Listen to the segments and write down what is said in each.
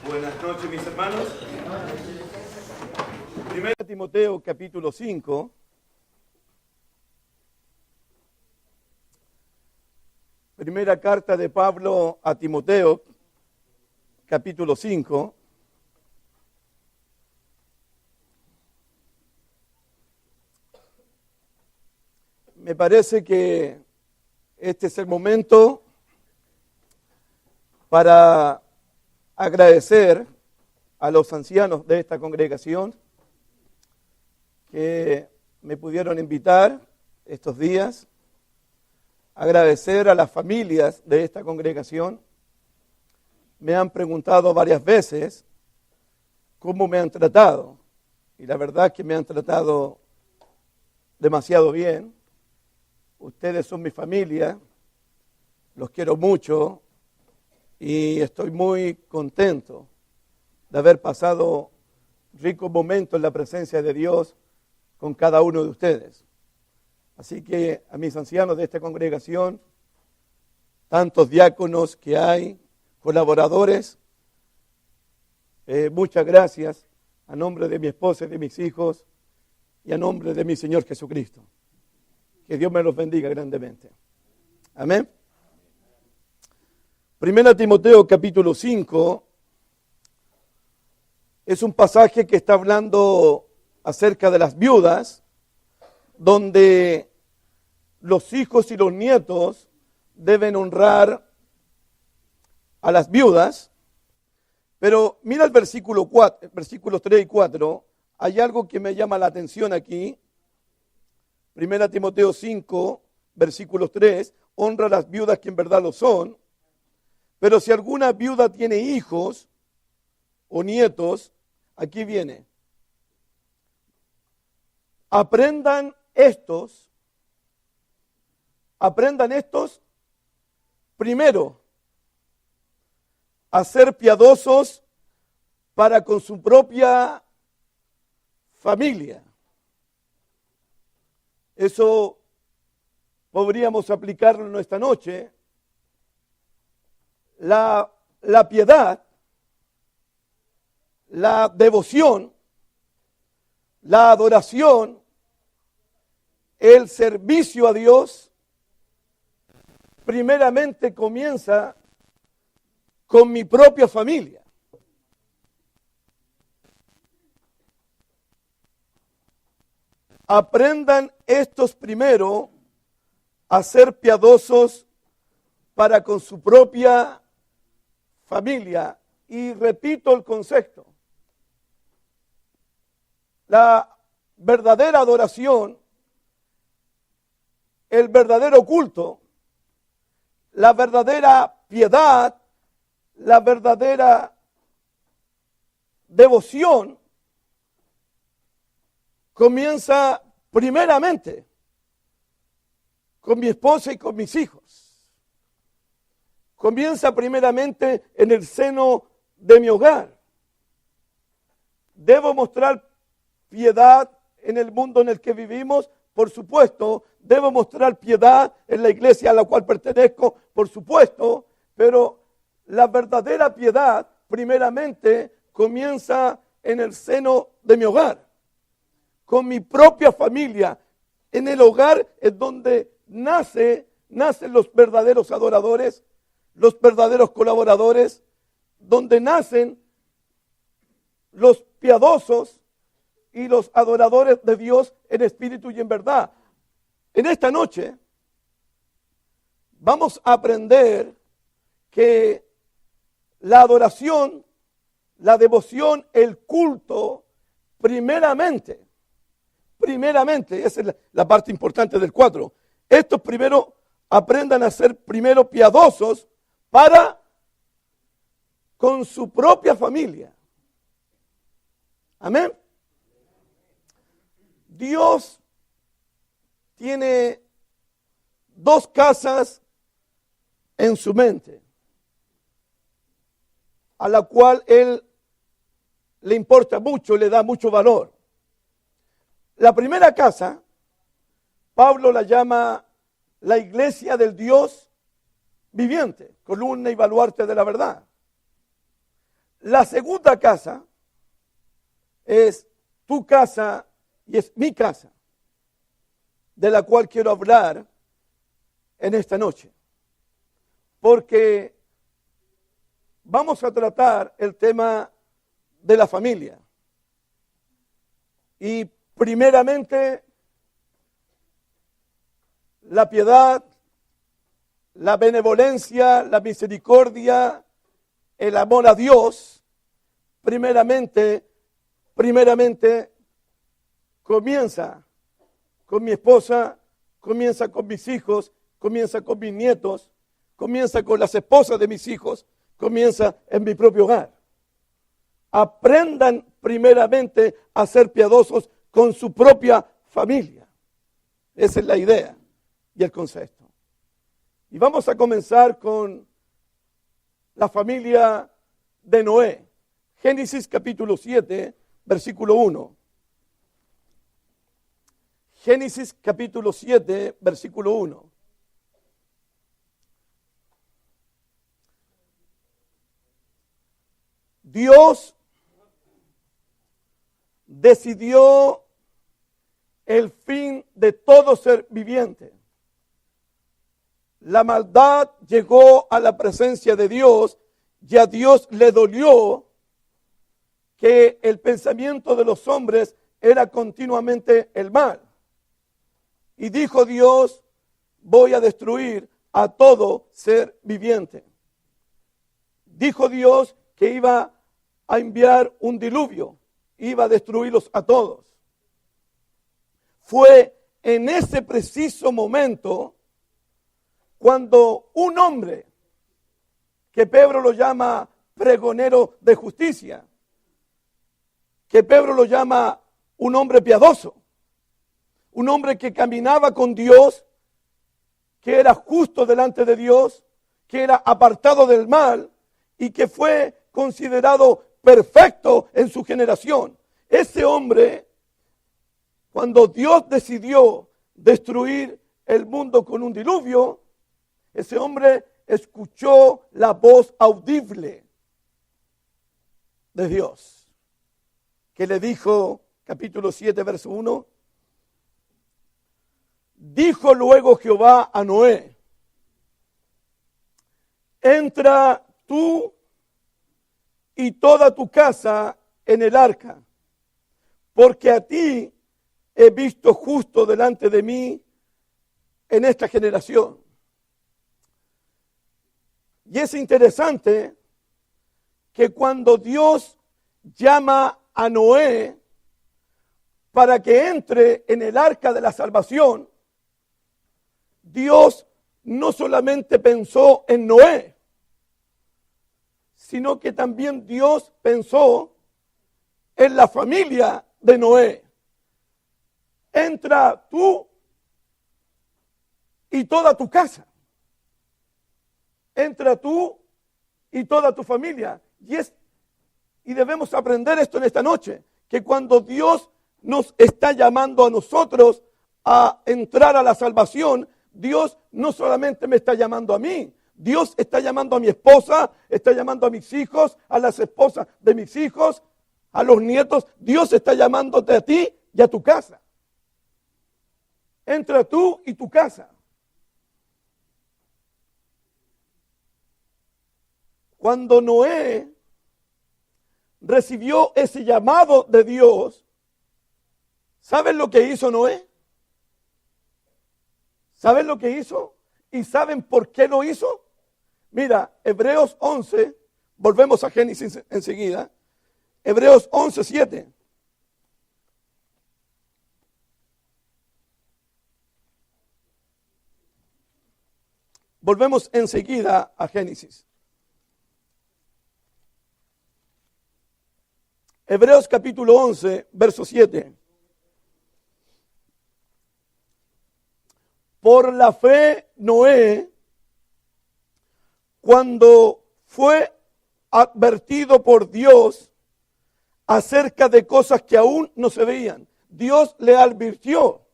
Buenas noches, mis hermanos. Primera Timoteo, capítulo 5. Primera carta de Pablo a Timoteo, capítulo 5. Me parece que este es el momento para agradecer a los ancianos de esta congregación que me pudieron invitar estos días, agradecer a las familias de esta congregación. Me han preguntado varias veces cómo me han tratado, y la verdad es que me han tratado demasiado bien. Ustedes son mi familia, los quiero mucho y estoy muy contento de haber pasado ricos momentos en la presencia de Dios con cada uno de ustedes. Así que a mis ancianos de esta congregación, tantos diáconos que hay, colaboradores, muchas gracias a nombre de mi esposa y de mis hijos y a nombre de mi Señor Jesucristo. Que Dios me los bendiga grandemente. Amén. Primera Timoteo capítulo 5 es un pasaje que está hablando acerca de las viudas, donde los hijos y los nietos deben honrar a las viudas. Pero mira el versículo 4, versículos 3 y 4, hay algo que me llama la atención aquí. Primera Timoteo 5, versículos 3, honra a las viudas que en verdad lo son. Pero si alguna viuda tiene hijos o nietos, aquí viene. Aprendan estos primero a ser piadosos para con su propia familia. Eso podríamos aplicarlo en esta noche. La piedad, la devoción, la adoración, el servicio a Dios, primeramente comienza con mi propia familia. Aprendan estos primero a ser piadosos para con su propia familia. Y repito el concepto. La verdadera adoración, el verdadero culto, la verdadera piedad, la verdadera devoción comienza primeramente con mi esposa y con mis hijos. Comienza primeramente en el seno de mi hogar. Debo mostrar piedad en el mundo en el que vivimos, por supuesto. Debo mostrar piedad en la iglesia a la cual pertenezco, por supuesto. Pero la verdadera piedad primeramente comienza en el seno de mi hogar, con mi propia familia. En el hogar es donde nacen los verdaderos adoradores, los verdaderos colaboradores, donde nacen los piadosos y los adoradores de Dios en espíritu y en verdad. En esta noche vamos a aprender que la adoración, la devoción, el culto, primeramente, esa es la parte importante del 4. Estos primero aprendan a ser primero piadosos para con su propia familia. Amén. Dios tiene dos casas en su mente, a la cual Él le importa mucho, le da mucho valor. La primera casa, Pablo la llama la iglesia del Dios viviente, columna y baluarte de la verdad. La segunda casa es tu casa y es mi casa, de la cual quiero hablar en esta noche. Porque vamos a tratar el tema de la familia. Y primeramente, la piedad, la benevolencia, la misericordia, el amor a Dios, primeramente comienza con mi esposa, comienza con mis hijos, comienza con mis nietos, comienza con las esposas de mis hijos, comienza en mi propio hogar. Aprendan primeramente a ser piadosos con su propia familia. Esa es la idea y el concepto. Y vamos a comenzar con la familia de Noé. Génesis capítulo 7, versículo 1. Génesis capítulo 7, versículo 1. Dios decidió el fin de todo ser viviente. La maldad llegó a la presencia de Dios y a Dios le dolió que el pensamiento de los hombres era continuamente el mal. Y dijo Dios, voy a destruir a todo ser viviente. Dijo Dios que iba a enviar un diluvio, iba a destruirlos a todos. Fue en ese preciso momento cuando un hombre, que Pedro lo llama pregonero de justicia, que Pedro lo llama un hombre piadoso, un hombre que caminaba con Dios, que era justo delante de Dios, que era apartado del mal y que fue considerado perfecto en su generación. Ese hombre, cuando Dios decidió destruir el mundo con un diluvio, ese hombre escuchó la voz audible de Dios, que le dijo, capítulo 7, verso 1, dijo luego Jehová a Noé, entra tú y toda tu casa en el arca, porque a ti he visto justo delante de mí en esta generación. Y es interesante que cuando Dios llama a Noé para que entre en el arca de la salvación, Dios no solamente pensó en Noé, sino que también Dios pensó en la familia de Noé. Entra tú y toda tu casa. Entra tú y toda tu familia. Y debemos aprender esto en esta noche, que cuando Dios nos está llamando a nosotros a entrar a la salvación, Dios no solamente me está llamando a mí, Dios está llamando a mi esposa, está llamando a mis hijos, a las esposas de mis hijos, a los nietos. Dios está llamándote a ti y a tu casa. Entra tú y tu casa. Cuando Noé recibió ese llamado de Dios, ¿saben lo que hizo Noé? ¿Saben lo que hizo? ¿Y saben por qué lo hizo? Mira, Hebreos 11, volvemos a Génesis enseguida. Hebreos 11, 7. Volvemos enseguida a Génesis. Hebreos capítulo 11, verso 7. Por la fe Noé, cuando fue advertido por Dios acerca de cosas que aún no se veían, Dios le advirtió,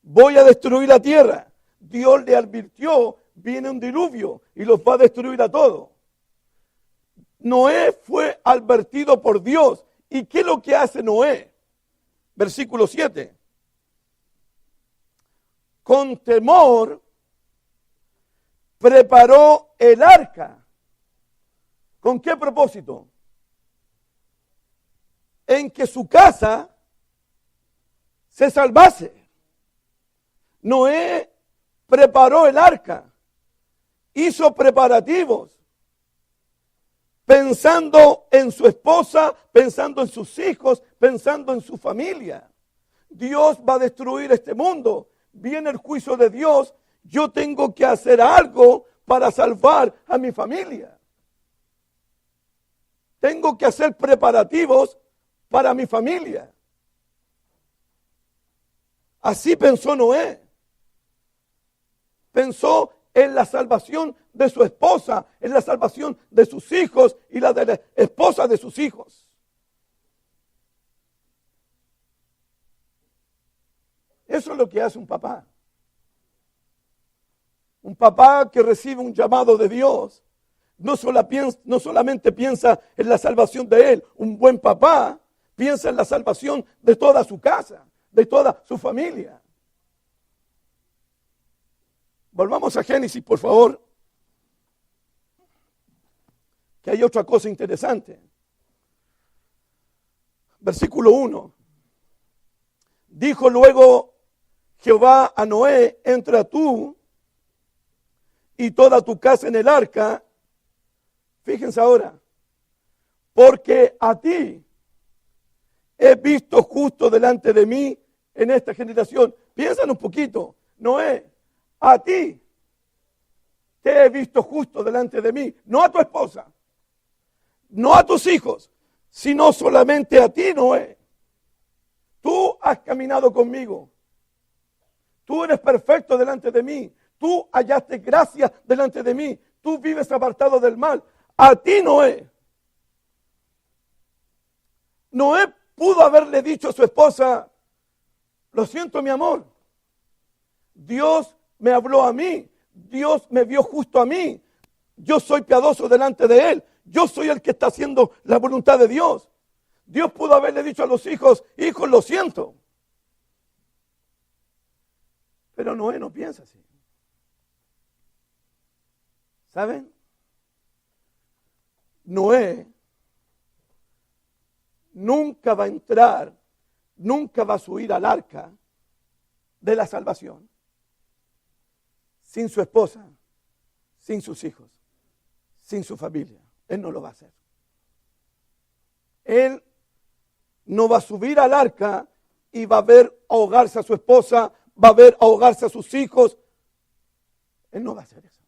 voy a destruir la tierra. Dios le advirtió, viene un diluvio y los va a destruir a todos. Noé fue advertido por Dios. ¿Y qué es lo que hace Noé? Versículo 7. Con temor preparó el arca. ¿Con qué propósito? En que su casa se salvase. Noé preparó el arca, hizo preparativos, pensando en su esposa, pensando en sus hijos, pensando en su familia. Dios va a destruir este mundo, viene el juicio de Dios, yo tengo que hacer algo para salvar a mi familia. Tengo que hacer preparativos para mi familia. Así pensó Noé. Pensó en la salvación de su esposa, en la salvación de sus hijos y la de la esposa de sus hijos. Eso es lo que hace un papá. Un papá que recibe un llamado de Dios, no solamente piensa en la salvación de él. Un buen papá piensa en la salvación de toda su casa, de toda su familia. Volvamos a Génesis, por favor, que hay otra cosa interesante. Versículo 1. Dijo luego Jehová a Noé: entra tú y toda tu casa en el arca. Fíjense ahora, porque a ti he visto justo delante de mí en esta generación. Piensan un poquito, Noé, a ti te he visto justo delante de mí, no a tu esposa, no a tus hijos, sino solamente a ti, Noé. Tú has caminado conmigo, tú eres perfecto delante de mí, tú hallaste gracia delante de mí, tú vives apartado del mal. A ti, Noé. Noé pudo haberle dicho a su esposa: lo siento, mi amor, Dios me habló a mí, Dios me vio justo a mí, yo soy piadoso delante de Él, yo soy el que está haciendo la voluntad de Dios. Dios pudo haberle dicho a los hijos: hijos, lo siento. Pero Noé no piensa así. ¿Saben? Noé nunca va a entrar, nunca va a subir al arca de la salvación sin su esposa, sin sus hijos, sin su familia. Él no lo va a hacer. Él no va a subir al arca y va a ver ahogarse a su esposa, va a ver ahogarse a sus hijos. Él no va a hacer eso.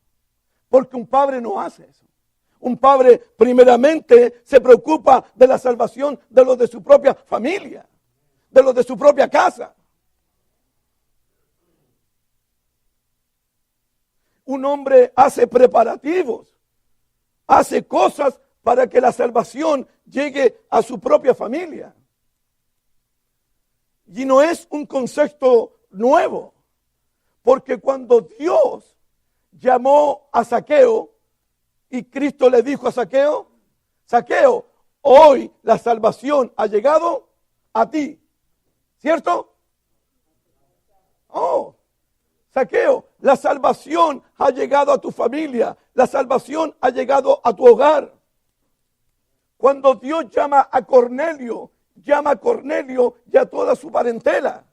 Porque un padre no hace eso. Un padre primeramente se preocupa de la salvación de los de su propia familia, de los de su propia casa. Un hombre hace preparativos, hace cosas para que la salvación llegue a su propia familia. Y no es un concepto nuevo, porque cuando Dios llamó a Zaqueo, y Cristo le dijo a Zaqueo: Zaqueo, hoy la salvación ha llegado a ti. ¿Cierto? Oh, Zaqueo, la salvación ha llegado a tu familia. La salvación ha llegado a tu hogar. Cuando Dios llama a Cornelio y a toda su parentela.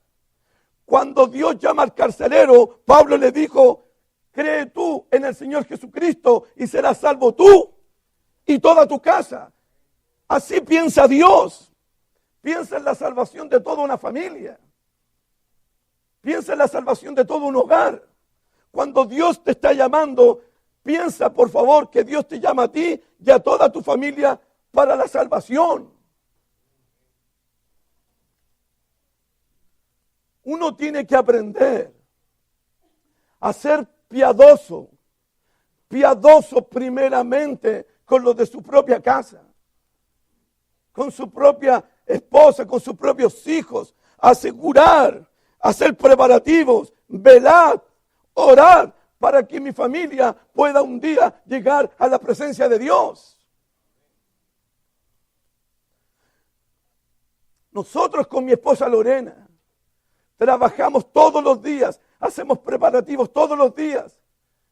Cuando Dios llama al carcelero, Pablo le dijo: cree tú en el Señor Jesucristo y serás salvo tú y toda tu casa. Así piensa Dios. Piensa en la salvación de toda una familia. Piensa en la salvación de todo un hogar. Cuando Dios te está llamando, piensa por favor que Dios te llama a ti y a toda tu familia para la salvación. Uno tiene que aprender a ser piadoso primeramente con los de su propia casa, con su propia esposa, con sus propios hijos, asegurar, hacer preparativos, velar, orar para que mi familia pueda un día llegar a la presencia de Dios. Nosotros con mi esposa Lorena trabajamos todos los días, hacemos preparativos todos los días,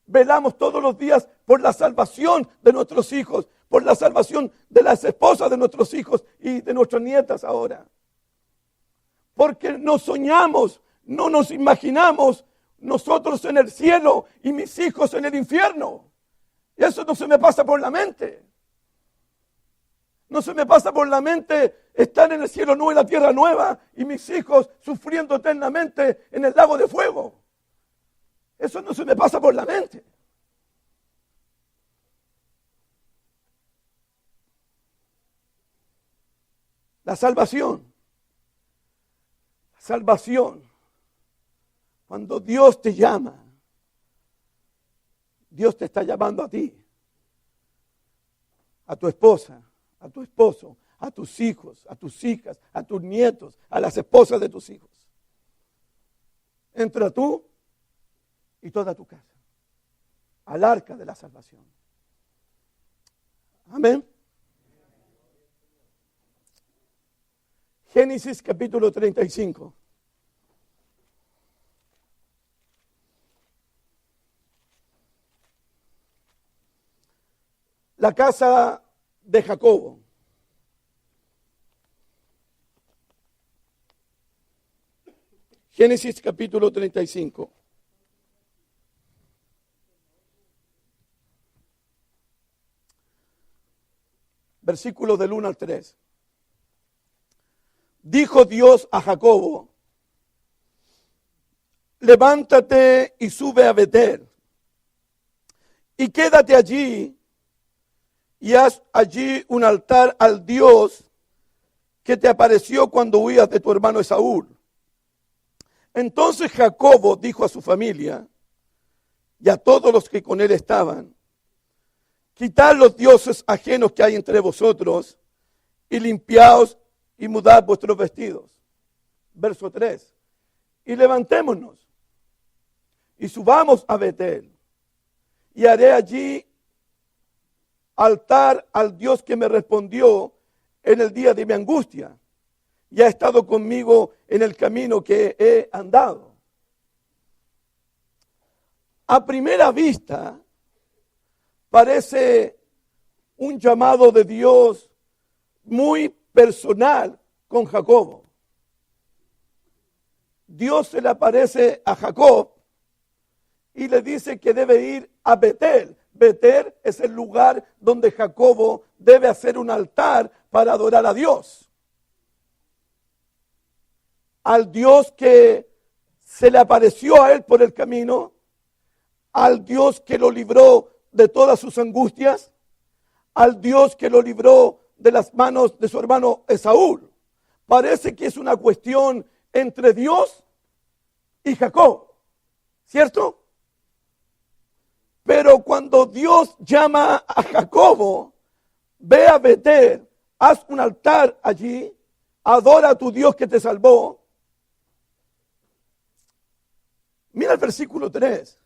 velamos todos los días por la salvación de nuestros hijos, por la salvación de las esposas de nuestros hijos y de nuestras nietas ahora. Porque no soñamos, no nos imaginamos nosotros en el cielo y mis hijos en el infierno. Y eso no se me pasa por la mente. No se me pasa por la mente estar en el cielo nuevo y la tierra nueva y mis hijos sufriendo eternamente en el lago de fuego. Eso no se me pasa por la mente. La salvación. La salvación. Cuando Dios te llama, Dios te está llamando a ti, a tu esposa, a tu esposo, a tus hijos, a tus hijas, a tus nietos, a las esposas de tus hijos. Entra tú y toda tu casa al arca de la salvación. Amén. Génesis capítulo 35. La casa de Jacobo. Génesis capítulo 35. Versículos del 1 al 3. Dijo Dios a Jacobo: levántate y sube a Betel, y quédate allí, y haz allí un altar al Dios que te apareció cuando huías de tu hermano Esaú. Entonces Jacobo dijo a su familia y a todos los que con él estaban: quitad los dioses ajenos que hay entre vosotros, y limpiaos y mudad vuestros vestidos. Verso 3. Y levantémonos y subamos a Betel, y haré allí altar al Dios que me respondió en el día de mi angustia y ha estado conmigo en el camino que he andado. A primera vista parece un llamado de Dios muy personal con Jacobo. Dios se le aparece a Jacob y le dice que debe ir a Betel. Betel es el lugar donde Jacobo debe hacer un altar para adorar a Dios. Al Dios que se le apareció a él por el camino, al Dios que lo libró de todas sus angustias, al Dios que lo libró de las manos de su hermano Esaú. Parece que es una cuestión entre Dios y Jacob, ¿cierto? Pero cuando Dios llama a Jacobo, ve a Betel, haz un altar allí, adora a tu Dios que te salvó. Mira el versículo 3.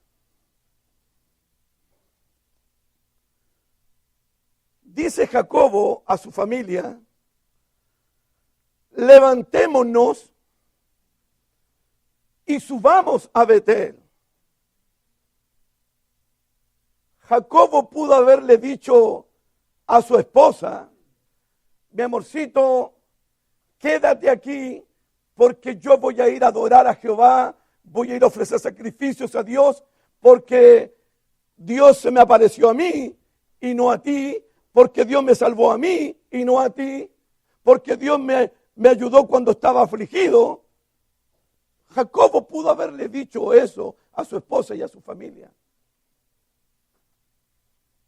Dice Jacobo a su familia: levantémonos y subamos a Betel. Jacobo pudo haberle dicho a su esposa: mi amorcito, quédate aquí porque yo voy a ir a adorar a Jehová, voy a ir a ofrecer sacrificios a Dios, porque Dios se me apareció a mí y no a ti, porque Dios me salvó a mí y no a ti, porque Dios me ayudó cuando estaba afligido. Jacobo pudo haberle dicho eso a su esposa y a su familia,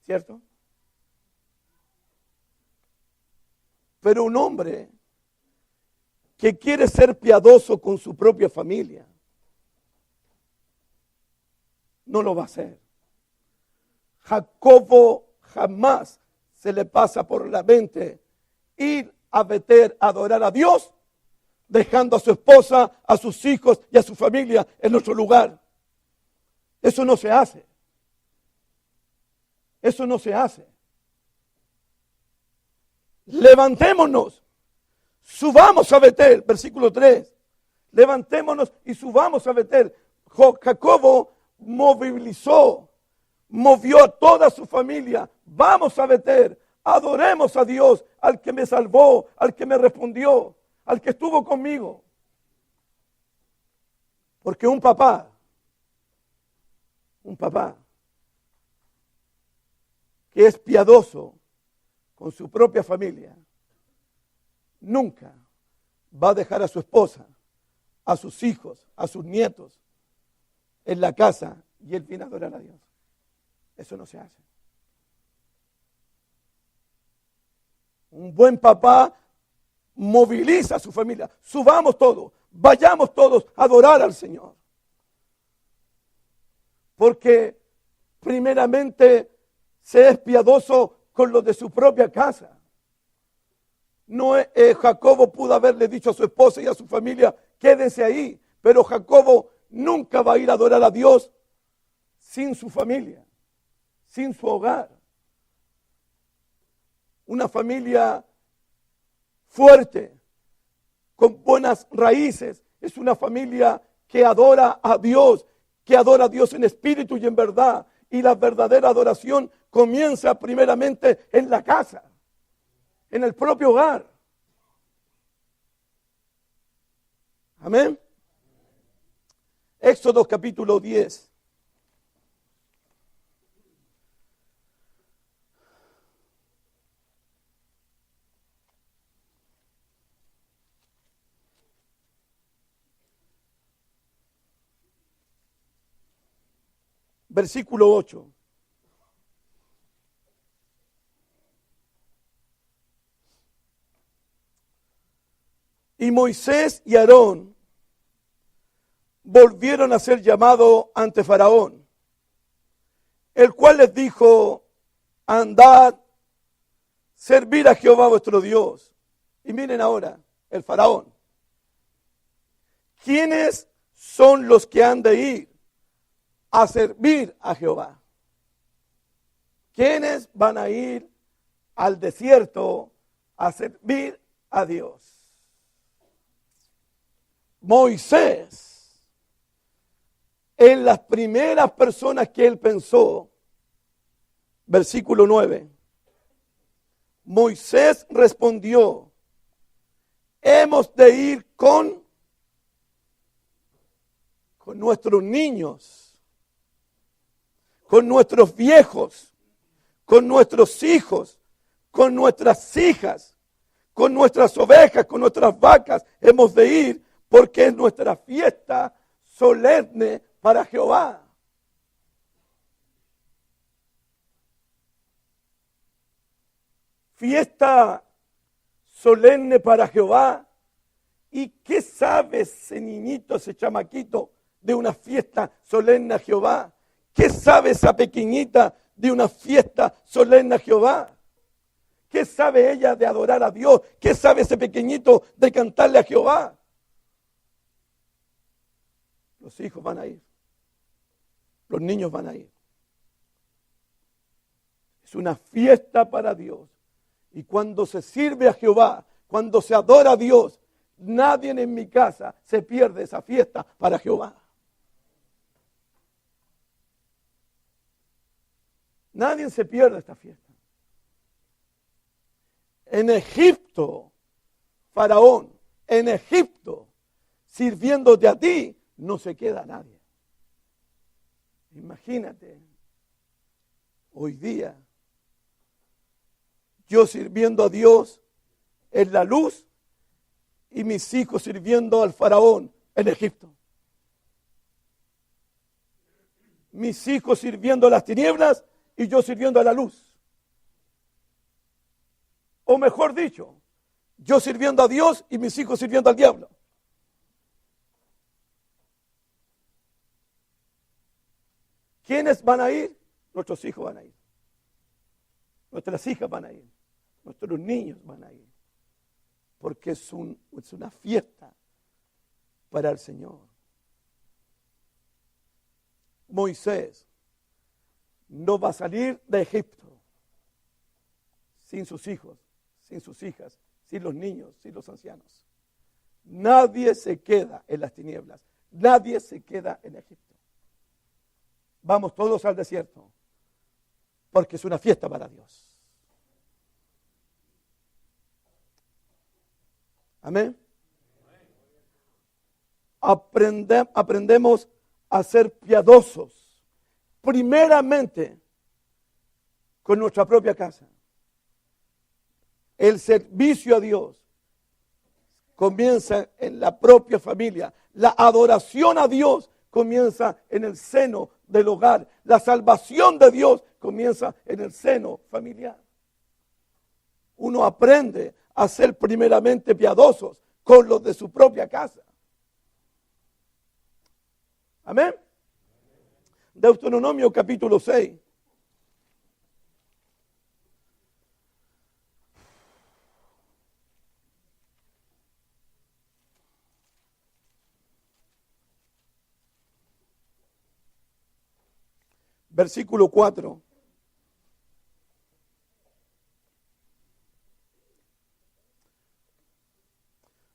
¿cierto? Pero un hombre que quiere ser piadoso con su propia familia no lo va a hacer. Jacobo jamás se le pasa por la mente ir a Betel a adorar a Dios, dejando a su esposa, a sus hijos y a su familia en otro lugar. Eso no se hace. Eso no se hace. Levantémonos, subamos a Betel, versículo 3. Levantémonos y subamos a Betel. Jacobo movió a toda su familia. Vamos a Betel, adoremos a Dios, al que me salvó, al que me respondió, al que estuvo conmigo. Porque un papá que es piadoso con su propia familia, nunca va a dejar a su esposa, a sus hijos, a sus nietos en la casa y él viene a adorar a Dios. Eso no se hace. Un buen papá moviliza a su familia. Subamos todos, vayamos todos a adorar al Señor. Porque primeramente se es piadoso con los de su propia casa. No, Jacobo pudo haberle dicho a su esposa y a su familia, quédense ahí. Pero Jacobo nunca va a ir a adorar a Dios sin su familia, sin su hogar. Una familia fuerte, con buenas raíces, es una familia que adora a Dios en espíritu y en verdad. Y la verdadera adoración comienza primeramente en la casa, en el propio hogar. Amén. Éxodo capítulo 10. Versículo 8. Y Moisés y Aarón volvieron a ser llamados ante Faraón, el cual les dijo, andad, servir a Jehová vuestro Dios. Y miren ahora, el Faraón. ¿Quiénes son los que han de ir a servir a Jehová? ¿Quiénes van a ir al desierto a servir a Dios? Moisés, en las primeras personas que él pensó, versículo 9, Moisés respondió, hemos de ir con nuestros niños, con nuestros viejos, con nuestros hijos, con nuestras hijas, con nuestras ovejas, con nuestras vacas, hemos de ir porque es nuestra fiesta solemne para Jehová. Fiesta solemne para Jehová. ¿Y qué sabe ese niñito, ese chamaquito de una fiesta solemne a Jehová? ¿Qué sabe esa pequeñita de una fiesta solemne a Jehová? ¿Qué sabe ella de adorar a Dios? ¿Qué sabe ese pequeñito de cantarle a Jehová? Los hijos van a ir. Los niños van a ir. Es una fiesta para Dios. Y cuando se sirve a Jehová, cuando se adora a Dios, nadie en mi casa se pierde esa fiesta para Jehová. Nadie se pierde esta fiesta. En Egipto, Faraón, en Egipto, sirviéndote a ti, no se queda nadie. Imagínate, hoy día, yo sirviendo a Dios en la luz y mis hijos sirviendo al Faraón en Egipto. Mis hijos sirviendo a las tinieblas y yo sirviendo a la luz. O mejor dicho, yo sirviendo a Dios y mis hijos sirviendo al diablo. ¿Quiénes van a ir? Nuestros hijos van a ir. Nuestras hijas van a ir. Nuestros niños van a ir. Porque es una fiesta para el Señor. Moisés no va a salir de Egipto sin sus hijos, sin sus hijas, sin los niños, sin los ancianos. Nadie se queda en las tinieblas. Nadie se queda en Egipto. Vamos todos al desierto, porque es una fiesta para Dios. Amén. Aprendemos a ser piadosos, primeramente con nuestra propia casa. El servicio a Dios comienza en la propia familia. La adoración a Dios comienza en el seno del hogar. La salvación de Dios comienza en el seno familiar. Uno aprende a ser primeramente piadosos con los de su propia casa. Amén. Deuteronomio capítulo 6. Versículo 4.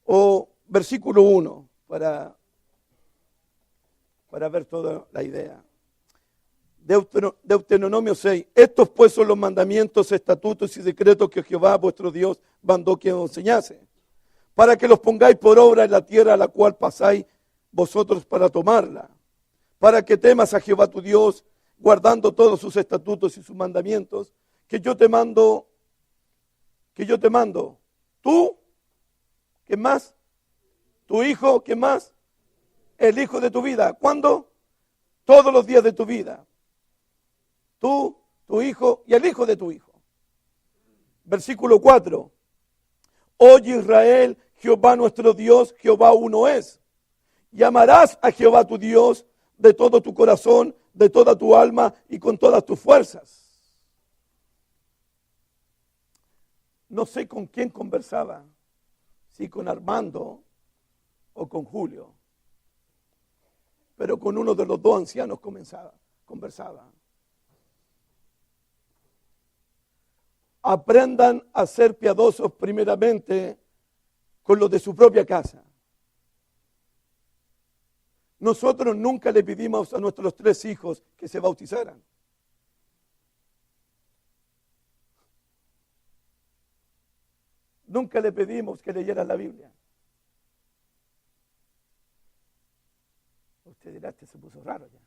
O versículo 1 para ver toda la idea. Deuteronomio 6. Estos pues son los mandamientos, estatutos y decretos que Jehová vuestro Dios mandó que os enseñase, para que los pongáis por obra en la tierra a la cual pasáis vosotros para tomarla, para que temas a Jehová tu Dios, guardando todos sus estatutos y sus mandamientos, que yo te mando, tú, ¿qué más? Tu hijo, ¿qué más? El hijo de tu vida. ¿Cuándo? Todos los días de tu vida. Tú, tu hijo y el hijo de tu hijo. Versículo 4. Oye Israel, Jehová nuestro Dios, Jehová uno es. Y amarás a Jehová tu Dios de todo tu corazón, de toda tu alma y con todas tus fuerzas. No sé con quién conversaba, si con Armando o con Julio, pero con uno de los dos ancianos conversaba. Aprendan a ser piadosos primeramente con los de su propia casa. Nosotros nunca le pedimos a nuestros 3 hijos que se bautizaran. Nunca le pedimos que leyeran la Biblia. Usted dirá, este se puso raro ya.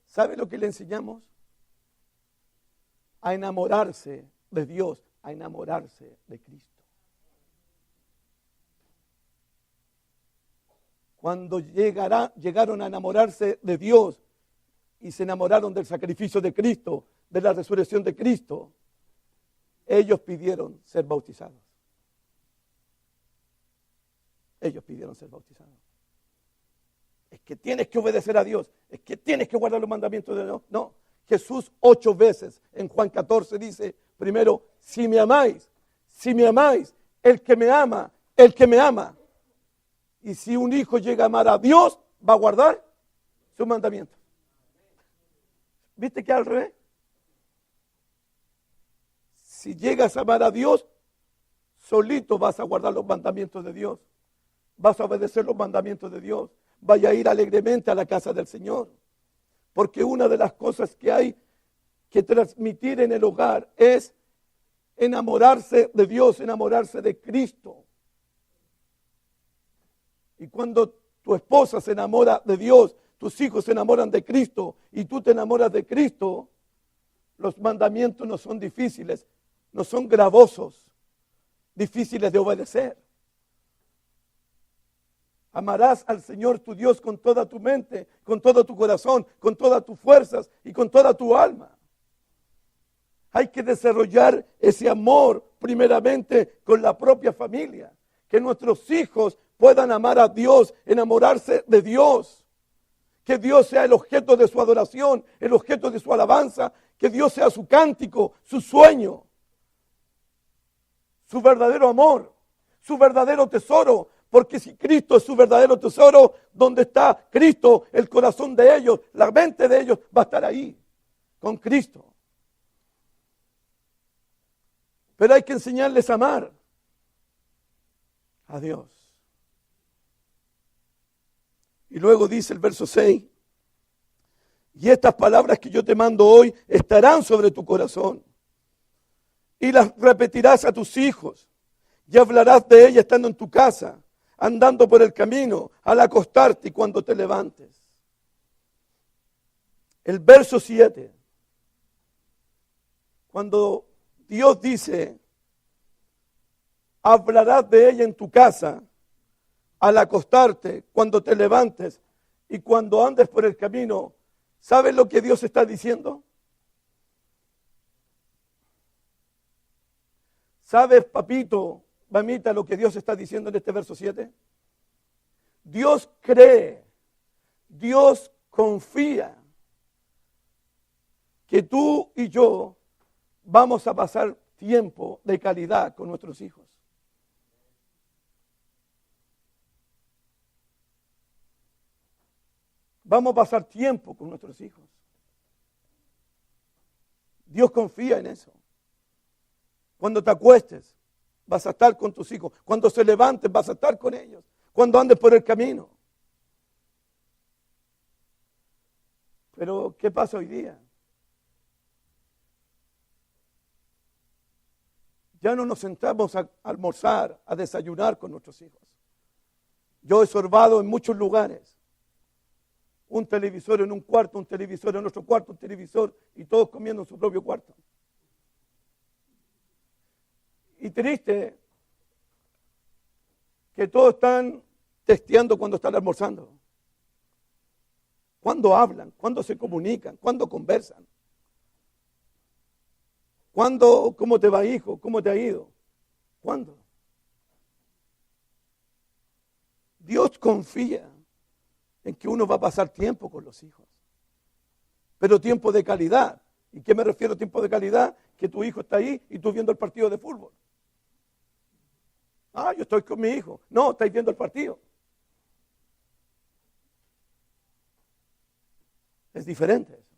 ¿Sabe lo que le enseñamos? A enamorarse de Dios, a enamorarse de Cristo. Cuando llegaron a enamorarse de Dios y se enamoraron del sacrificio de Cristo, de la resurrección de Cristo, ellos pidieron ser bautizados. Ellos pidieron ser bautizados. Es que tienes que obedecer a Dios, es que tienes que guardar los mandamientos de Dios. No, Jesús 8 veces en Juan 14 dice, primero, si me amáis, el que me ama. Y si un hijo llega a amar a Dios, va a guardar sus mandamientos. ¿Viste que al revés? Si llegas a amar a Dios, solito vas a guardar los mandamientos de Dios. Vas a obedecer los mandamientos de Dios. Vaya a ir alegremente a la casa del Señor. Porque una de las cosas que hay que transmitir en el hogar es enamorarse de Dios, enamorarse de Cristo. Y cuando tu esposa se enamora de Dios, tus hijos se enamoran de Cristo y tú te enamoras de Cristo, los mandamientos no son difíciles, no son gravosos, difíciles de obedecer. Amarás al Señor tu Dios con toda tu mente, con todo tu corazón, con todas tus fuerzas y con toda tu alma. Hay que desarrollar ese amor primeramente con la propia familia. Que nuestros hijos puedan amar a Dios, enamorarse de Dios. Que Dios sea el objeto de su adoración, el objeto de su alabanza. Que Dios sea su cántico, su sueño, su verdadero amor, su verdadero tesoro. Porque si Cristo es su verdadero tesoro, donde está Cristo, el corazón de ellos, la mente de ellos va a estar ahí, con Cristo. Pero hay que enseñarles a amar a Dios. Y luego dice el verso 6, y estas palabras que yo te mando hoy estarán sobre tu corazón, y las repetirás a tus hijos, y hablarás de ellas estando en tu casa, andando por el camino, al acostarte y cuando te levantes. El verso 7, cuando Dios dice, hablarás de ella en tu casa, al acostarte, cuando te levantes y cuando andes por el camino, ¿sabes lo que Dios está diciendo? ¿Sabes, papito, mamita, lo que Dios está diciendo en este verso 7? Dios cree, Dios confía que tú y yo vamos a pasar tiempo de calidad con nuestros hijos. Vamos a pasar tiempo con nuestros hijos. Dios confía en eso. Cuando te acuestes, vas a estar con tus hijos. Cuando se levanten, vas a estar con ellos. Cuando andes por el camino. Pero, ¿qué pasa hoy día? Ya no nos sentamos a almorzar, a desayunar con nuestros hijos. Yo he observado en muchos lugares un televisor en un cuarto, un televisor en otro cuarto, un televisor, y todos comiendo en su propio cuarto. Y triste que todos están testeando cuando están almorzando. ¿Cuándo hablan? ¿Cuándo se comunican? ¿Cuándo conversan? ¿Cuándo? ¿Cómo te va, hijo? ¿Cómo te ha ido? ¿Cuándo? Dios confía en que uno va a pasar tiempo con los hijos. Pero tiempo de calidad. ¿Y qué me refiero a tiempo de calidad? Que tu hijo está ahí y tú viendo el partido de fútbol. Ah, yo estoy con mi hijo. No, estáis viendo el partido. Es diferente eso.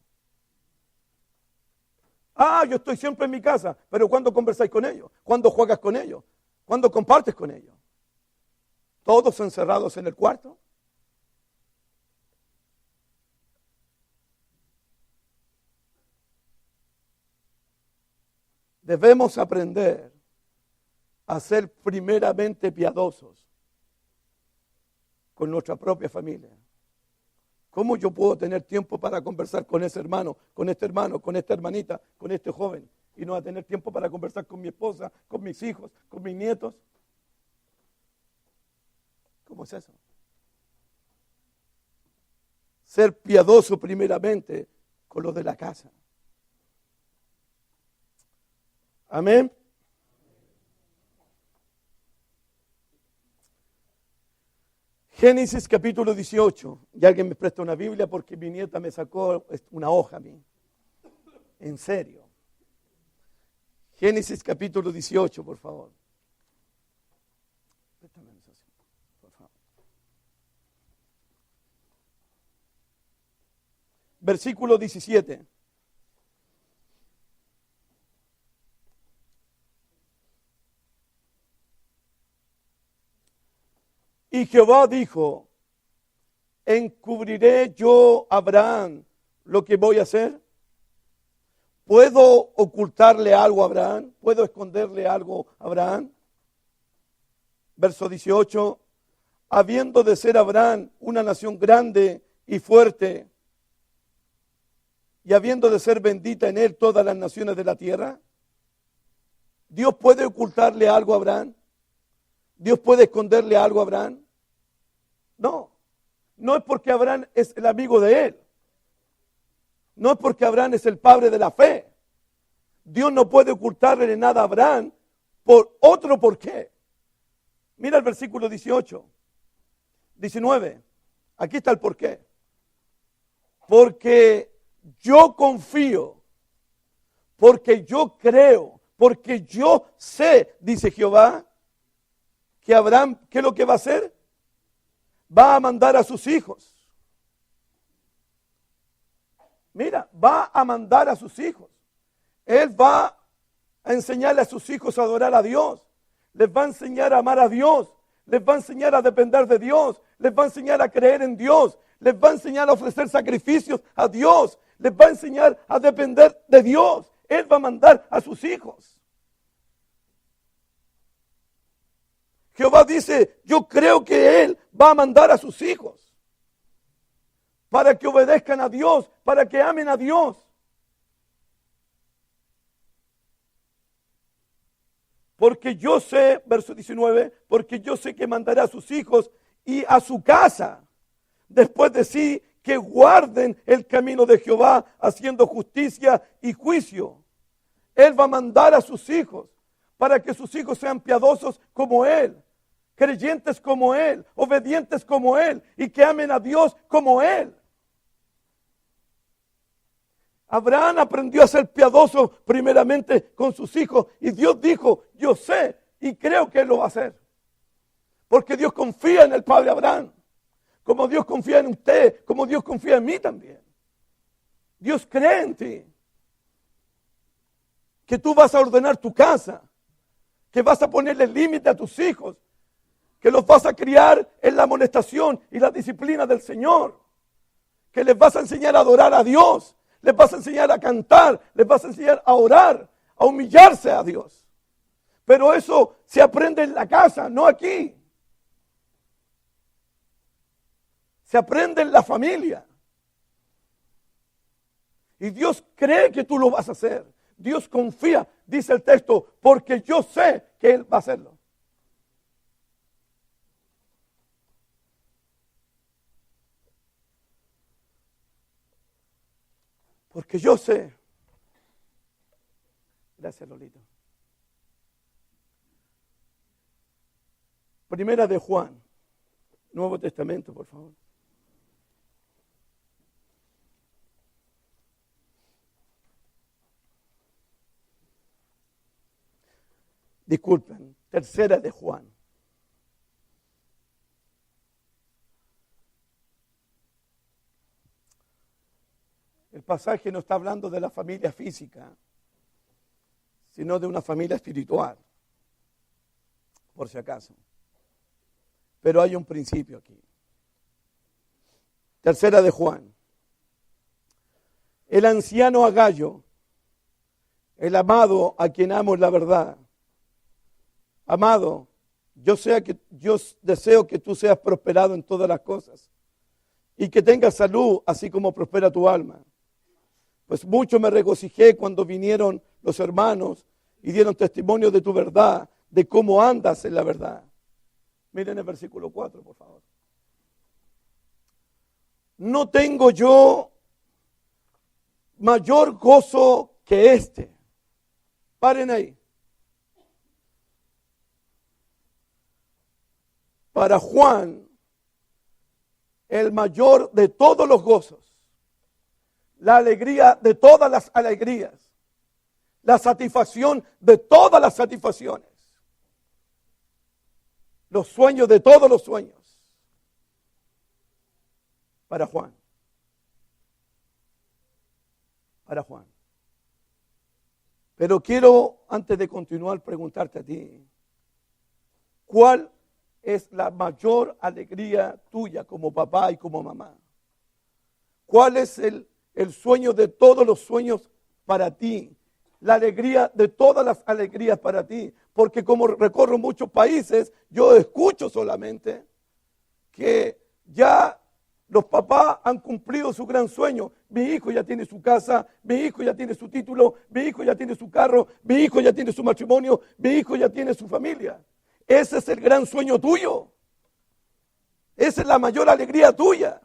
Ah, yo estoy siempre en mi casa, pero ¿cuándo conversáis con ellos? ¿Cuándo juegas con ellos? ¿Cuándo compartes con ellos? ¿Todos encerrados en el cuarto? Debemos aprender a ser primeramente piadosos con nuestra propia familia. ¿Cómo yo puedo tener tiempo para conversar con ese hermano, con este hermano, con esta hermanita, con este joven? Y no va a tener tiempo para conversar con mi esposa, con mis hijos, con mis nietos. ¿Cómo es eso? Ser piadoso primeramente con los de la casa. Amén. Génesis capítulo 18. Y alguien me presta una Biblia porque mi nieta me sacó una hoja a mí. En serio. Génesis capítulo 18, por favor. Préstame eso, por favor. Versículo 17. Y Jehová dijo, ¿encubriré yo a Abraham lo que voy a hacer? ¿Puedo ocultarle algo a Abraham? ¿Puedo esconderle algo a Abraham? Verso 18, habiendo de ser Abraham una nación grande y fuerte, y habiendo de ser bendita en él todas las naciones de la tierra, ¿Dios puede ocultarle algo a Abraham? ¿Dios puede esconderle algo a Abraham? No, no es porque Abraham es el amigo de él. No es porque Abraham es el padre de la fe. Dios no puede ocultarle nada a Abraham por otro porqué. Mira el versículo 18, 19. Aquí está el porqué. Porque yo confío, porque yo creo, porque yo sé, dice Jehová, que Abraham, ¿qué es lo que va a hacer? Va a mandar a sus hijos. Mira, va a mandar a sus hijos. Él va a enseñarle a sus hijos a adorar a Dios. Les va a enseñar a amar a Dios. Les va a enseñar a depender de Dios. Les va a enseñar a creer en Dios. Les va a enseñar a ofrecer sacrificios a Dios. Les va a enseñar a depender de Dios. Él va a mandar a sus hijos. Jehová dice, yo creo que Él va a mandar a sus hijos para que obedezcan a Dios, para que amen a Dios. Porque yo sé, verso 19, porque yo sé que mandará a sus hijos y a su casa después de sí, que guarden el camino de Jehová, haciendo justicia y juicio. Él va a mandar a sus hijos para que sus hijos sean piadosos como Él, creyentes como Él, obedientes como Él y que amen a Dios como Él. Abraham aprendió a ser piadoso primeramente con sus hijos y Dios dijo, yo sé y creo que Él lo va a hacer. Porque Dios confía en el padre Abraham, como Dios confía en usted, como Dios confía en mí también. Dios cree en ti, que tú vas a ordenar tu casa, que vas a ponerle límite a tus hijos, que los vas a criar en la amonestación y la disciplina del Señor, que les vas a enseñar a adorar a Dios, les vas a enseñar a cantar, les vas a enseñar a orar, a humillarse a Dios. Pero eso se aprende en la casa, no aquí. Se aprende en la familia. Y Dios cree que tú lo vas a hacer. Dios confía, dice el texto, porque yo sé que Él va a hacerlo. Porque yo sé. Gracias, Lolito. Primera de Juan, Nuevo Testamento, por favor. Disculpen, tercera de Juan. El pasaje no está hablando de la familia física, sino de una familia espiritual, por si acaso. Pero hay un principio aquí. Tercera de Juan. El anciano Agallo, el amado a quien amo en la verdad. Amado, yo deseo que tú seas prosperado en todas las cosas y que tengas salud, así como prospera tu alma. Pues mucho me regocijé cuando vinieron los hermanos y dieron testimonio de tu verdad, de cómo andas en la verdad. Miren el versículo 4, por favor. No tengo yo mayor gozo que este. Paren ahí. Para Juan, el mayor de todos los gozos, la alegría de todas las alegrías, la satisfacción de todas las satisfacciones, los sueños de todos los sueños, para Juan. Para Juan. Pero quiero, antes de continuar, preguntarte a ti, ¿cuál es la mayor alegría tuya como papá y como mamá? ¿Cuál es el sueño de todos los sueños para ti? La alegría de todas las alegrías para ti. Porque como recorro muchos países, yo escucho solamente que ya los papás han cumplido su gran sueño. Mi hijo ya tiene su casa, mi hijo ya tiene su título, mi hijo ya tiene su carro, mi hijo ya tiene su matrimonio, mi hijo ya tiene su familia. Ese es el gran sueño tuyo. Esa es la mayor alegría tuya.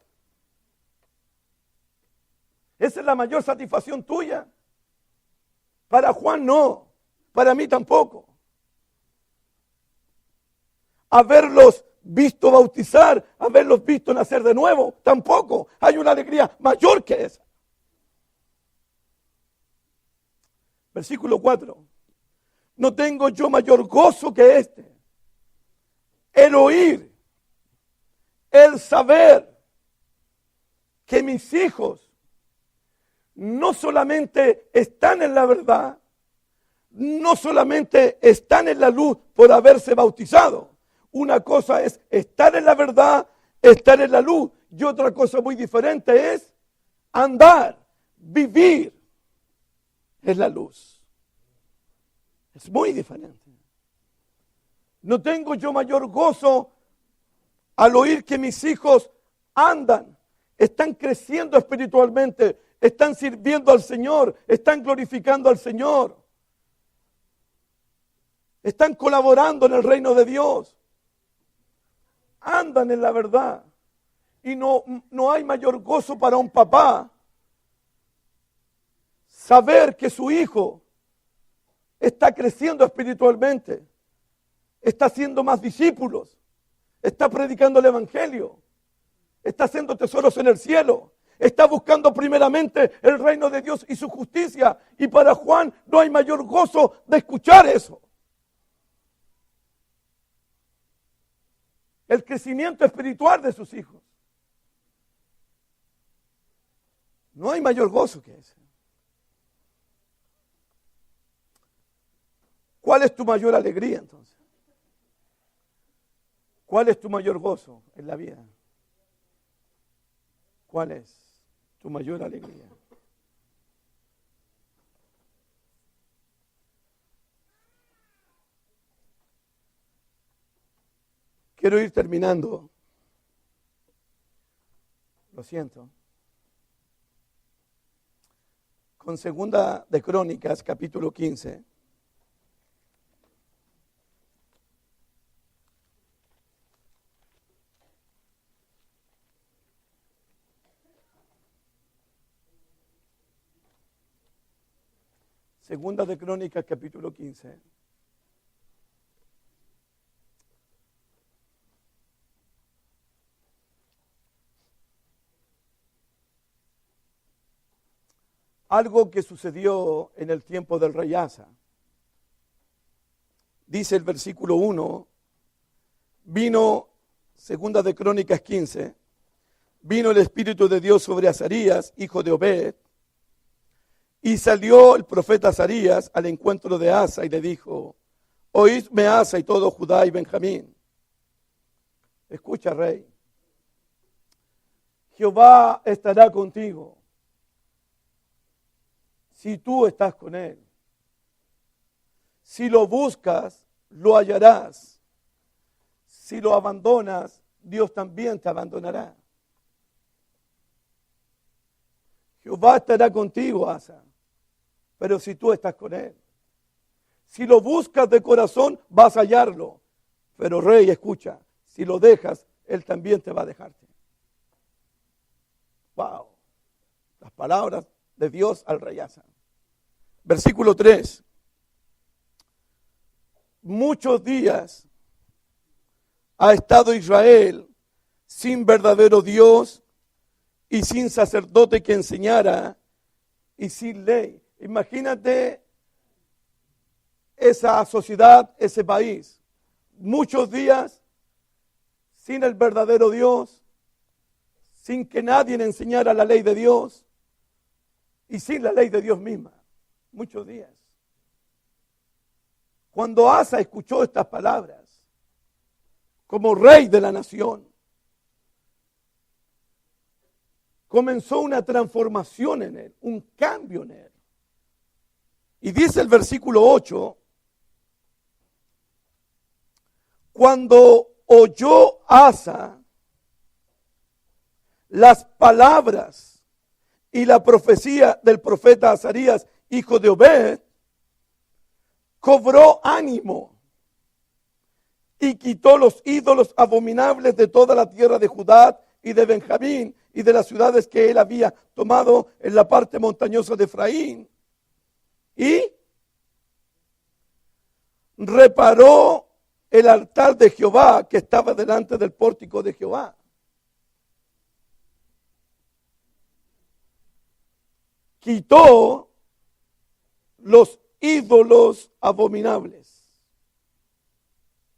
Esa es la mayor satisfacción tuya. Para Juan no, para mí tampoco. Haberlos visto bautizar, haberlos visto nacer de nuevo, tampoco. Hay una alegría mayor que esa. Versículo 4. No tengo yo mayor gozo que este. El oír, el saber que mis hijos no solamente están en la verdad, no solamente están en la luz por haberse bautizado. Una cosa es estar en la verdad, estar en la luz. Y otra cosa muy diferente es andar, vivir en la luz. Es muy diferente. No tengo yo mayor gozo al oír que mis hijos andan, están creciendo espiritualmente, están sirviendo al Señor, están glorificando al Señor, están colaborando en el reino de Dios, andan en la verdad. Y no hay mayor gozo para un papá saber que su hijo está creciendo espiritualmente, está haciendo más discípulos, está predicando el evangelio, está haciendo tesoros en el cielo, está buscando primeramente el reino de Dios y su justicia. Y para Juan no hay mayor gozo de escuchar eso. El crecimiento espiritual de sus hijos. No hay mayor gozo que ese. ¿Cuál es tu mayor alegría entonces? ¿Cuál es tu mayor gozo en la vida? ¿Cuál es tu mayor alegría? Quiero ir terminando. Lo siento. Con Segunda de Crónicas, capítulo 15. Segunda de Crónicas, capítulo 15. Algo que sucedió en el tiempo del rey Asa. Dice el versículo 1, vino, Segunda de Crónicas 15, vino el Espíritu de Dios sobre Azarías, hijo de Obed, y salió el profeta Azarías al encuentro de Asa y le dijo, oídme Asa y todo Judá y Benjamín. Escucha, rey, Jehová estará contigo si tú estás con él. Si lo buscas, lo hallarás. Si lo abandonas, Dios también te abandonará. Jehová estará contigo, Asa, pero si tú estás con él. Si lo buscas de corazón, vas a hallarlo. Pero rey, escucha, si lo dejas, él también te va a dejarte. Wow. Las palabras de Dios al rey Asa. Versículo 3. Muchos días ha estado Israel sin verdadero Dios y sin sacerdote que enseñara y sin ley. Imagínate esa sociedad, ese país. Muchos días sin el verdadero Dios, sin que nadie le enseñara la ley de Dios y sin la ley de Dios misma. Muchos días. Cuando Asa escuchó estas palabras, como rey de la nación, comenzó una transformación en él, un cambio en él. Y dice el versículo 8, cuando oyó Asa las palabras y la profecía del profeta Azarías, hijo de Obed, cobró ánimo y quitó los ídolos abominables de toda la tierra de Judá y de Benjamín y de las ciudades que él había tomado en la parte montañosa de Efraín. Y reparó el altar de Jehová que estaba delante del pórtico de Jehová. Quitó los ídolos abominables.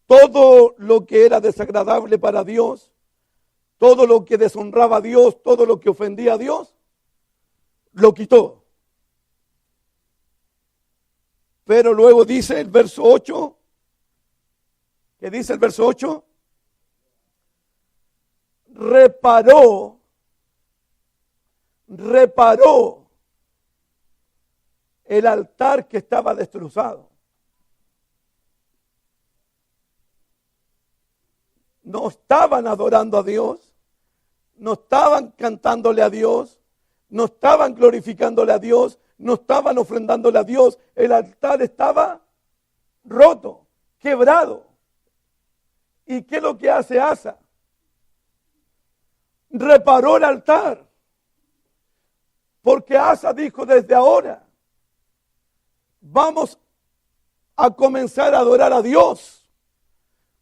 Todo lo que era desagradable para Dios, todo lo que deshonraba a Dios, todo lo que ofendía a Dios, lo quitó. Pero luego dice el verso 8, ¿qué dice el verso 8? Reparó el altar que estaba destrozado. No estaban adorando a Dios, no estaban cantándole a Dios, no estaban glorificándole a Dios, no estaban ofrendándole a Dios. El altar estaba roto, quebrado. ¿Y qué es lo que hace Asa? Reparó el altar. Porque Asa dijo: desde ahora vamos a comenzar a adorar a Dios.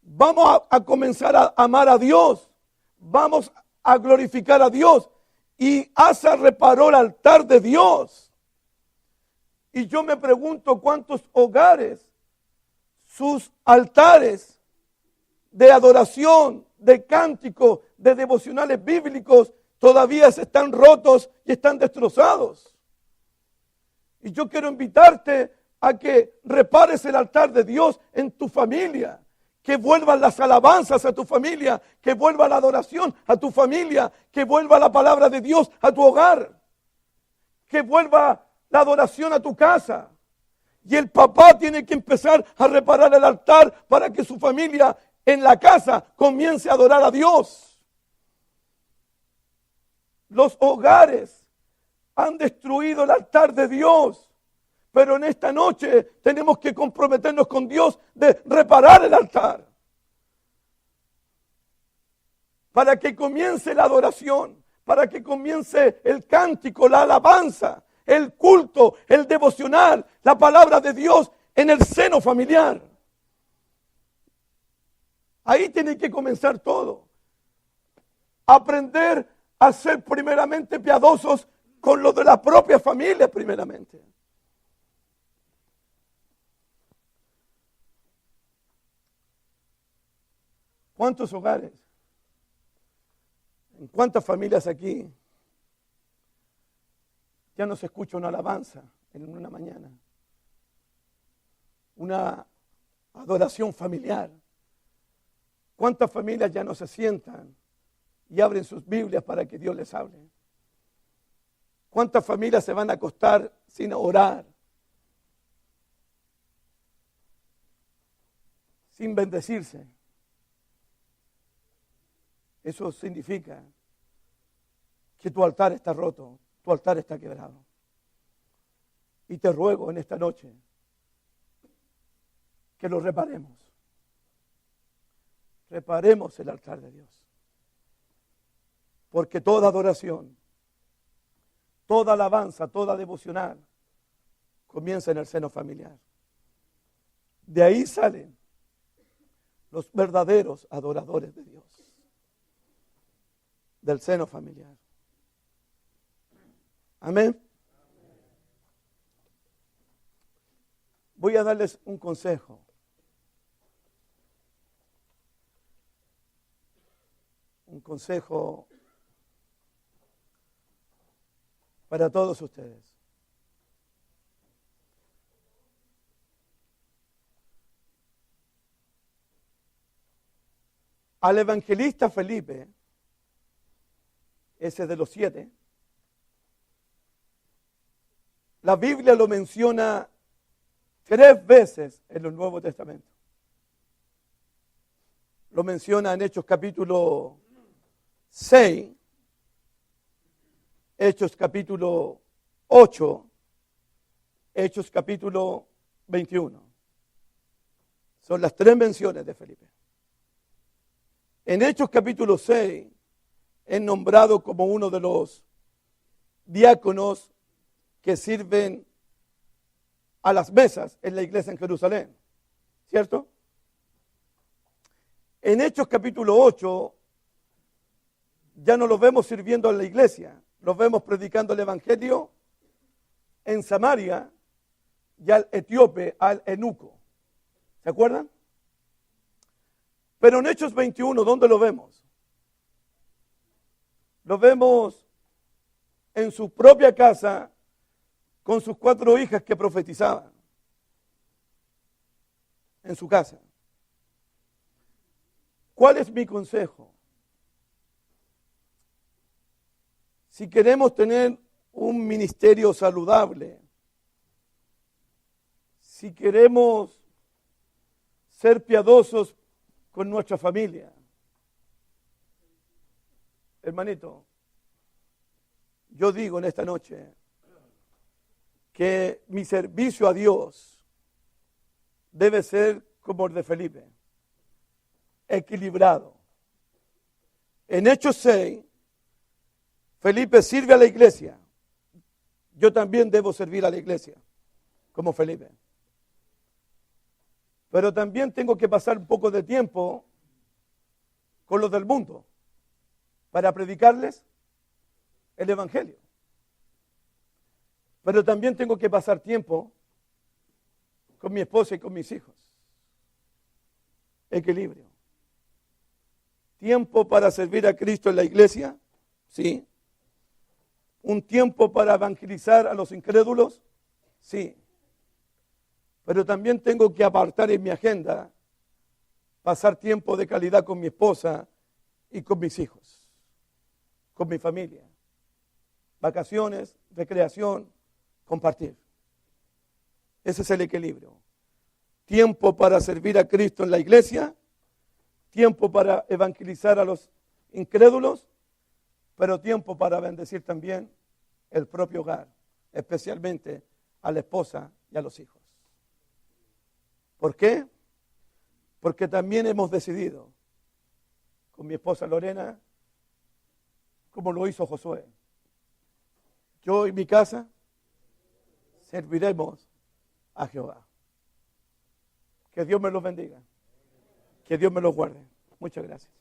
Vamos a comenzar a amar a Dios. Vamos a glorificar a Dios. Y Asa reparó el altar de Dios. Y yo me pregunto cuántos hogares, sus altares de adoración, de cántico, de devocionales bíblicos, todavía están rotos y están destrozados. Y yo quiero invitarte a que repares el altar de Dios en tu familia. Que vuelvan las alabanzas a tu familia, que vuelva la adoración a tu familia, que vuelva la palabra de Dios a tu hogar, que vuelva la adoración a tu casa. Y el papá tiene que empezar a reparar el altar para que su familia en la casa comience a adorar a Dios. Los hogares han destruido el altar de Dios. Pero en esta noche tenemos que comprometernos con Dios de reparar el altar. Para que comience la adoración, para que comience el cántico, la alabanza, el culto, el devocional, la palabra de Dios en el seno familiar. Ahí tiene que comenzar todo. Aprender a ser primeramente piadosos con lo de la propia familia primeramente. ¿Cuántos hogares? ¿En cuántas familias aquí ya no se escucha una alabanza en una mañana? Una adoración familiar. ¿Cuántas familias ya no se sientan y abren sus Biblias para que Dios les hable? ¿Cuántas familias se van a acostar sin orar? Sin bendecirse. Eso significa que tu altar está roto, tu altar está quebrado. Y te ruego en esta noche que lo reparemos. Reparemos el altar de Dios. Porque toda adoración, toda alabanza, toda devocional comienza en el seno familiar. De ahí salen los verdaderos adoradores de Dios. Del seno familiar. Amén. Voy a darles un consejo. Un consejo para todos ustedes. Al evangelista Felipe, ese de los 7, la Biblia lo menciona 3 veces en el Nuevo Testamento. Lo menciona en Hechos capítulo 6, Hechos capítulo 8, Hechos capítulo 21. Son las 3 menciones de Felipe. En Hechos capítulo 6, es nombrado como uno de los diáconos que sirven a las mesas en la iglesia en Jerusalén. ¿Cierto? En Hechos capítulo 8 ya no los vemos sirviendo en la iglesia, los vemos predicando el evangelio en Samaria y al etíope, al eunuco. ¿Se acuerdan? Pero en Hechos 21, ¿dónde lo vemos? Lo vemos en su propia casa con sus 4 hijas que profetizaban. en su casa. ¿Cuál es mi consejo? Si queremos tener un ministerio saludable, si queremos ser piadosos con nuestra familia, hermanito, yo digo en esta noche que mi servicio a Dios debe ser como el de Felipe, equilibrado. En Hechos 6, Felipe sirve a la iglesia. Yo también debo servir a la iglesia, como Felipe. Pero también tengo que pasar un poco de tiempo con los del mundo para predicarles el Evangelio. Pero también tengo que pasar tiempo con mi esposa y con mis hijos. Equilibrio. Tiempo para servir a Cristo en la iglesia, sí. Un tiempo para evangelizar a los incrédulos, sí. Pero también tengo que apartar en mi agenda pasar tiempo de calidad con mi esposa y con mis hijos, con mi familia. Vacaciones, recreación, compartir. Ese es el equilibrio. Tiempo para servir a Cristo en la iglesia, tiempo para evangelizar a los incrédulos, pero tiempo para bendecir también el propio hogar, especialmente a la esposa y a los hijos. ¿Por qué? Porque también hemos decidido, con mi esposa Lorena, como lo hizo Josué, yo y mi casa serviremos a Jehová. Que Dios me los bendiga. Que Dios me los guarde. Muchas gracias.